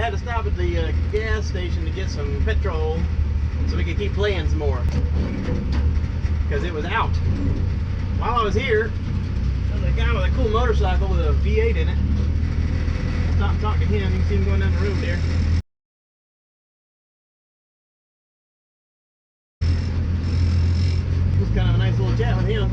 had to stop at the gas station to get some petrol so we could keep playing some more. Because it was out. While I was here, there was a guy with a cool motorcycle with a V8 in it. Stop talking to him. You can see him going down the road there. It was kind of a nice little chat with him.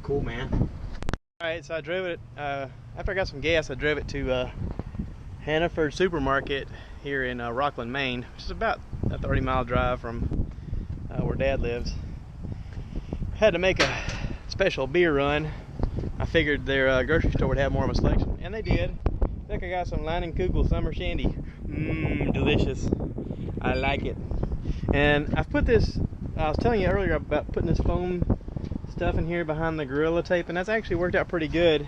Cool, man. Alright, so I drove it, after I got some gas, I drove it to Hannaford Supermarket here in Rockland, Maine, which is about a 30-mile drive from where Dad lives. Had to make a special beer run. I figured their grocery store would have more of a selection, and they did. I think I got some Leinenkugel Summer Shandy. Mmm, delicious. I like it. And I've put this, I was telling you earlier about putting this foam stuff in here behind the Gorilla Tape, and that's actually worked out pretty good.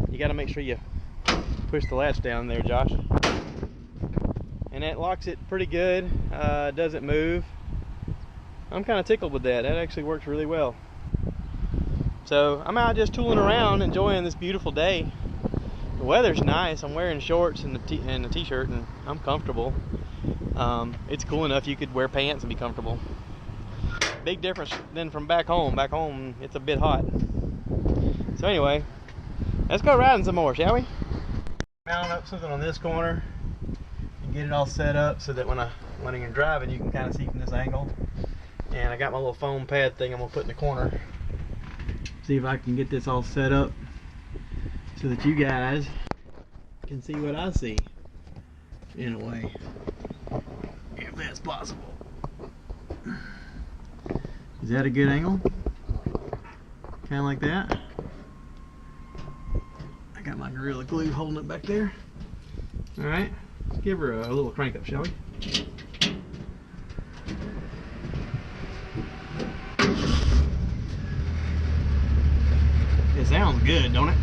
You got to make sure you push the latch down there, Josh, and that locks it pretty good. Doesn't move. I'm kind of tickled with that. That actually works really well. So I'm out just tooling around, enjoying this beautiful day. The weather's nice. I'm wearing shorts and a t-shirt, and I'm comfortable. It's cool enough you could wear pants and be comfortable. Big difference than from back home. Back home, it's a bit hot. So anyway, let's go riding some more, shall we? Mount up something on this corner and get it all set up so that when you're driving, you can kind of see from this angle. And I got my little foam pad thing I'm gonna put in the corner. See if I can get this all set up so that you guys can see what I see in a way, if that's possible. Is that a good angle? Kind of like that. I got my Gorilla Glue holding it back there. Alright, let's give her a little crank up, shall we? It sounds good, don't it?